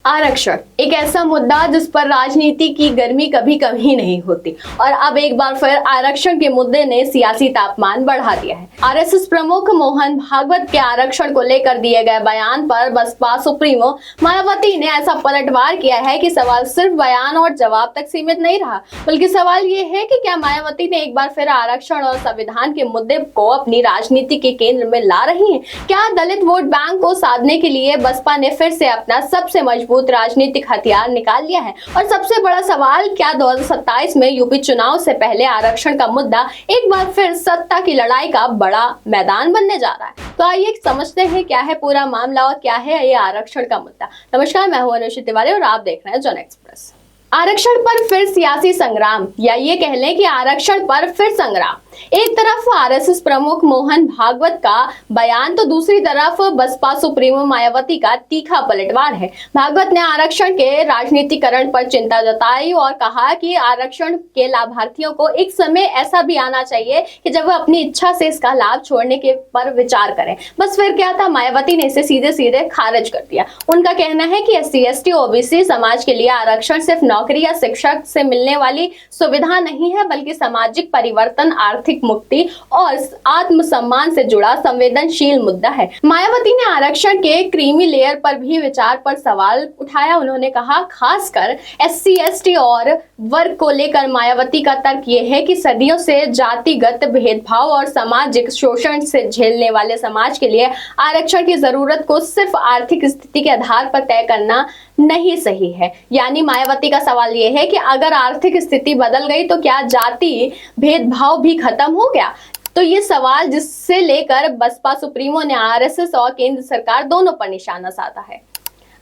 आरक्षण एक ऐसा मुद्दा जिस पर राजनीति की गर्मी कभी कभी नहीं होती और अब एक बार फिर आरक्षण के मुद्दे ने सियासी तापमान बढ़ा दिया है। आरएसएस प्रमुख मोहन भागवत के आरक्षण को लेकर दिए गए बयान पर बसपा सुप्रीमो मायावती ने ऐसा पलटवार किया है कि सवाल सिर्फ बयान और जवाब तक सीमित नहीं रहा, बल्कि सवाल ये है कि क्या मायावती ने एक बार फिर आरक्षण और संविधान के मुद्दे को अपनी राजनीति के केंद्र में ला रही है। क्या दलित वोट बैंक को साधने के लिए बसपा ने फिर से अपना सबसे मजबूत राजनीतिक हथियार निकाल लिया है? और सबसे बड़ा सवाल, क्या 2027 में यूपी चुनाव से पहले आरक्षण का मुद्दा एक बार फिर सत्ता की लड़ाई का बड़ा मैदान बनने जा रहा है? तो आइए समझते हैं क्या है पूरा मामला और क्या है ये आरक्षण का मुद्दा। नमस्कार, मैं हूं अनुषित तिवारी और आप देख रहे हैं जन एक्सप्रेस। आरक्षण पर फिर सियासी संग्राम, या ये कह लें कि आरक्षण पर फिर संग्राम। एक तरफ आरएसएस प्रमुख मोहन भागवत का बयान तो दूसरी तरफ बसपा सुप्रीमो मायावती का तीखा पलटवार है। भागवत ने आरक्षण के राजनीतिकरण पर चिंता जताई और कहा कि आरक्षण के लाभार्थियों को एक समय ऐसा भी आना चाहिए कि जब वह अपनी इच्छा से इसका लाभ छोड़ने के पर विचार करें। बस फिर क्या था, मायावती ने इसे सीधे सीधे खारिज कर दिया। उनका कहना है कि एससी एसटी ओबीसी समाज के लिए आरक्षण सिर्फ नौकरी या शिक्षा से मिलने वाली सुविधा नहीं है, बल्कि सामाजिक परिवर्तन, आर्थिक मुक्ति और आत्मसम्मान से जुड़ा संवेदनशील मुद्दा है। मायावती ने आरक्षण के क्रीमी लेयर पर भी विचार पर सवाल उठाया। उन्होंने कहा, खासकर एससी एसटी और वर्ग को लेकर मायावती का तर्क यह है कि सदियों से जातिगत भेदभाव और सामाजिक शोषण से झेलने वाले समाज के लिए आरक्षण की जरूरत को सिर्फ आर्थिक स्थिति के आधार पर तय करना नहीं सही है। यानी मायावती का सवाल यह है कि अगर आर्थिक स्थिति बदल गई तो क्या जाति भेदभाव भी खत्म हो गया? तो ये सवाल जिससे लेकर बसपा सुप्रीमो ने आरएसएस और केंद्र सरकार दोनों पर निशाना साधा है।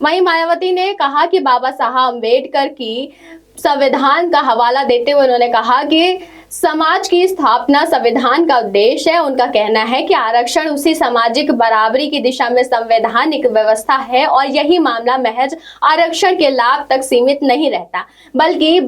वहीं मायावती ने कहा कि बाबा साहब अम्बेडकर की संविधान का हवाला देते हुए उन्होंने कहा कि समाज की स्थापना संविधान का उद्देश्य है। उनका कहना है कि आरक्षण उसी सामाजिक बराबरी की दिशा में संवैधानिक व्यवस्था है और यही मामला महज आरक्षण के लाभ तक सीमित नहीं रहता, बल्कि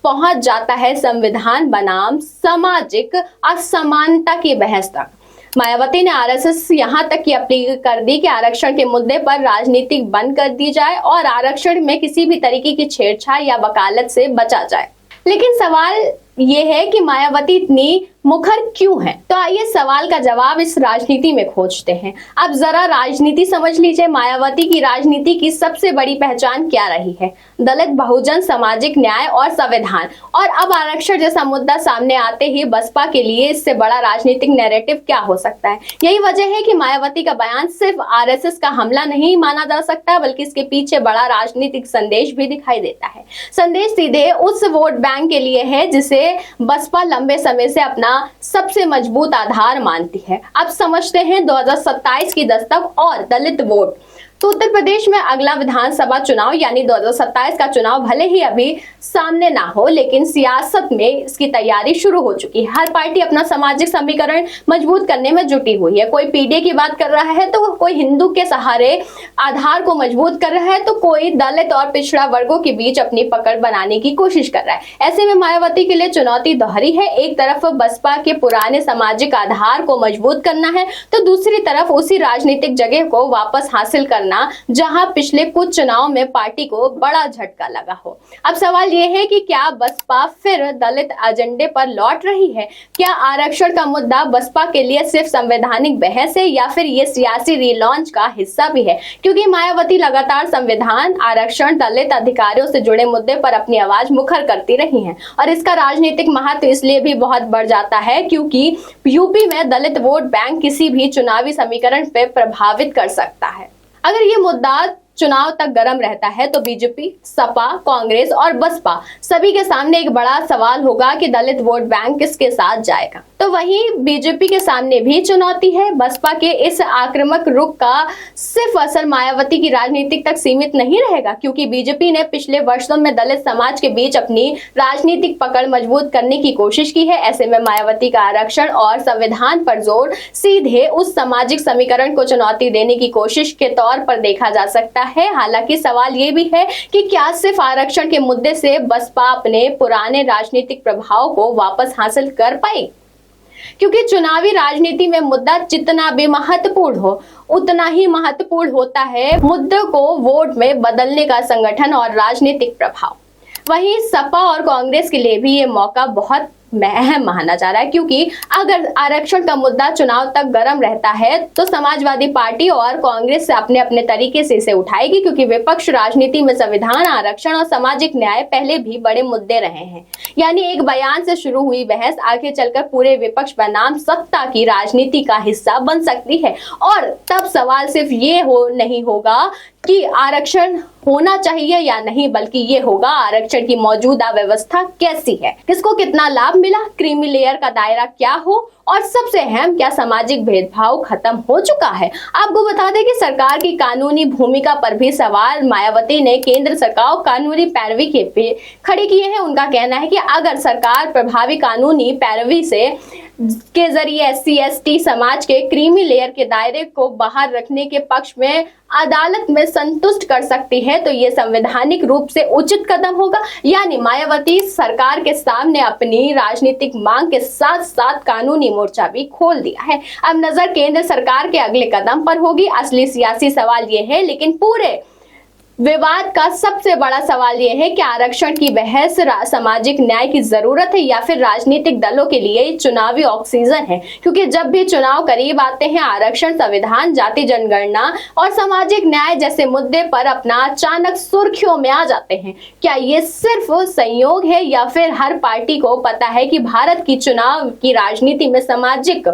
पहुंच जाता है संविधान बनाम सामाजिक असमानता की बहस तक। मायावती ने आरएसएस यहां तक की अपील कर दी कि आरक्षण के मुद्दे पर राजनीति बंद कर दी जाए और आरक्षण में किसी भी तरीके की छेड़छाड़ या वकालत से बचा जाए। लेकिन सवाल ये है कि मायावती इतनी मुखर क्यों है? तो आइए सवाल का जवाब इस राजनीति में खोजते हैं। अब जरा राजनीति समझ लीजिए। मायावती की राजनीति की सबसे बड़ी पहचान क्या रही है? दलित, बहुजन, सामाजिक न्याय और संविधान। और अब आरक्षण जैसा मुद्दा सामने आते ही बसपा के लिए इससे बड़ा राजनीतिक नैरेटिव क्या हो सकता है? यही वजह है कि मायावती का बयान सिर्फ आरएसएस का हमला नहीं माना जा सकता, बल्कि इसके पीछे बड़ा राजनीतिक संदेश भी दिखाई देता है। संदेश सीधे उस वोट बैंक के लिए है जिसे बसपा लंबे समय से अपना सबसे मजबूत आधार मानती है। अब समझते हैं 2027 की दस्तक और दलित वोट। तो उत्तर प्रदेश में अगला विधानसभा चुनाव यानी 2027 का चुनाव भले ही अभी सामने ना हो, लेकिन सियासत में इसकी तैयारी शुरू हो चुकी है। हर पार्टी अपना सामाजिक समीकरण मजबूत करने में जुटी हुई है। कोई पीडीए की बात कर रहा है तो कोई हिंदू के सहारे आधार को मजबूत कर रहा है, तो कोई दलित और पिछड़ा वर्गों के बीच अपनी पकड़ बनाने की कोशिश कर रहा है। ऐसे में मायावती के लिए चुनौती दोहरी है। एक तरफ बसपा के पुराने सामाजिक आधार को मजबूत करना है, तो दूसरी तरफ उसी राजनीतिक जगह को वापस हासिल करना जहां पिछले कुछ चुनाव में पार्टी को बड़ा झटका लगा हो। अब सवाल यह है कि क्या बसपा फिर दलित एजेंडे पर लौट रही है? क्या आरक्षण का मुद्दा बसपा के लिए सिर्फ संवैधानिक बहस है या फिर ये सियासी रीलॉन्च का हिस्सा भी है? क्योंकि मायावती लगातार संविधान, आरक्षण, दलित अधिकारियों से जुड़े मुद्दे पर अपनी आवाज मुखर करती रही हैं और इसका राजनीतिक महत्व इसलिए भी बहुत बढ़ जाता है क्योंकि यूपी में दलित वोट बैंक किसी भी चुनावी समीकरण पे प्रभावित कर सकता है। अगर ये मुद्दा चुनाव तक गर्म रहता है तो बीजेपी, सपा, कांग्रेस और बसपा सभी के सामने एक बड़ा सवाल होगा कि दलित वोट बैंक किसके साथ जाएगा। तो वहीं बीजेपी के सामने भी चुनौती है। बसपा के इस आक्रामक रुख का सिर्फ असर मायावती की राजनीति तक सीमित नहीं रहेगा, क्योंकि बीजेपी ने पिछले वर्षों में दलित समाज के बीच अपनी राजनीतिक पकड़ मजबूत करने की कोशिश की है। ऐसे में मायावती का आरक्षण और संविधान पर जोर सीधे उस सामाजिक समीकरण को चुनौती देने की कोशिश के तौर पर देखा जा सकता है। हालांकि सवाल ये भी है कि क्या सिर्फ आरक्षण के मुद्दे से बसपा अपने पुराने राजनीतिक प्रभाव को वापस हासिल कर पाई? क्योंकि चुनावी राजनीति में मुद्दा जितना भी महत्वपूर्ण हो, उतना ही महत्वपूर्ण होता है मुद्दों को वोट में बदलने का संगठन और राजनीतिक प्रभाव। वहीं सपा और कांग्रेस के लिए भी ये मौका बहुत अहम माना जा रहा है, क्योंकि अगर आरक्षण का मुद्दा चुनाव तक गर्म रहता है तो समाजवादी पार्टी और कांग्रेस से अपने अपने तरीके से इसे उठाएगी, क्योंकि विपक्ष राजनीति में संविधान, आरक्षण और सामाजिक न्याय पहले भी बड़े मुद्दे रहे हैं। यानी एक बयान से शुरू हुई बहस आगे चलकर पूरे विपक्ष बनाम सत्ता की राजनीति का हिस्सा बन सकती है। और तब सवाल सिर्फ ये नहीं होगा कि आरक्षण होना चाहिए या नहीं, बल्कि ये होगा आरक्षण की मौजूदा व्यवस्था कैसी है, किसको कितना लाभ मिला, क्रीमी लेयर का दायरा क्या हो, और सबसे अहम क्या सामाजिक भेदभाव खत्म हो चुका है। आपको बता दें कि सरकार की कानूनी भूमिका पर भी सवाल मायावती ने केंद्र सरकार को कानूनी पैरवी के खड़े किए हैं। उनका कहना है कि अगर सरकार प्रभावी कानूनी पैरवी के जरिए SC/ST समाज के क्रीमी लेयर के दायरे को बाहर रखने के पक्ष में अदालत में संतुष्ट कर सकती है तो ये संवैधानिक रूप से उचित कदम होगा। यानी मायावती सरकार के सामने अपनी राजनीतिक मांग के साथ साथ कानूनी मोर्चा भी खोल दिया है। अब नजर केंद्र सरकार के अगले कदम पर होगी। असली सियासी सवाल ये है, लेकिन पूरे विवाद का सबसे बड़ा सवाल यह है कि आरक्षण की बहस सामाजिक न्याय की जरूरत है या फिर राजनीतिक दलों के लिए चुनावी ऑक्सीजन है। क्योंकि जब भी चुनाव करीब आते हैं, आरक्षण, संविधान, जाति जनगणना और सामाजिक न्याय जैसे मुद्दे पर अपना अचानक सुर्खियों में आ जाते हैं। क्या ये सिर्फ संयोग है या फिर हर पार्टी को पता है कि भारत की चुनाव की राजनीति में सामाजिक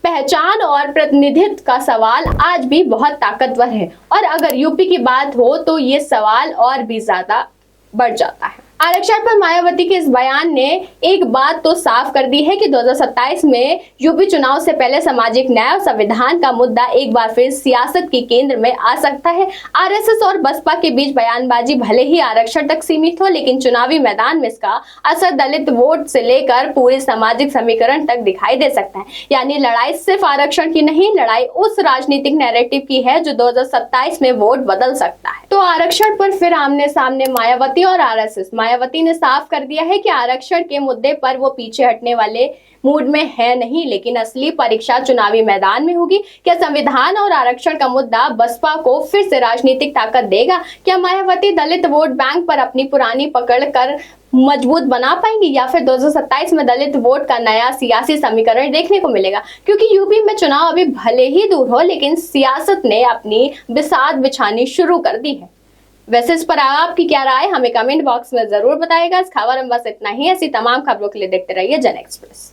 पहचान और प्रतिनिधित्व का सवाल आज भी बहुत ताकतवर है, और अगर यूपी की बात हो तो ये सवाल और भी ज्यादा बढ़ जाता है। आरक्षण पर मायावती के इस बयान ने एक बात तो साफ कर दी है कि 2027 में यूपी चुनाव से पहले सामाजिक न्याय और संविधान का मुद्दा एक बार फिर सियासत के केंद्र में आ सकता है। आरएसएस और बसपा के बीच बयानबाजी भले ही आरक्षण तक सीमित हो, लेकिन चुनावी मैदान में इसका असर दलित वोट से लेकर पूरे सामाजिक समीकरण तक दिखाई दे सकता है। यानी लड़ाई सिर्फ आरक्षण की नहीं, लड़ाई उस राजनीतिक नैरेटिव की है जो 2027 में वोट बदल सकता है। तो आरक्षण पर फिर आमने सामने मायावती और आरएसएस। मायावती ने साफ कर दिया है कि आरक्षण के मुद्दे पर वो पीछे हटने वाले मूड में है नहीं, लेकिन असली परीक्षा चुनावी मैदान में होगी। क्या संविधान और आरक्षण का मुद्दा बसपा को फिर से राजनीतिक ताकत देगा? क्या मायावती दलित वोट बैंक पर अपनी पुरानी पकड़ कर मजबूत बना पाएंगी, या फिर 2027 में दलित वोट का नया सियासी समीकरण देखने को मिलेगा? क्योंकि यूपी में चुनाव अभी भले ही दूर हो, लेकिन सियासत ने अपनी बिसात बिछानी शुरू कर दी है। वैसे इस पर आपकी क्या राय, हमें कमेंट बॉक्स में जरूर बताइएगा। इस खबर में बस इतना ही। ऐसी तमाम खबरों के लिए देखते रहिए जन एक्सप्रेस।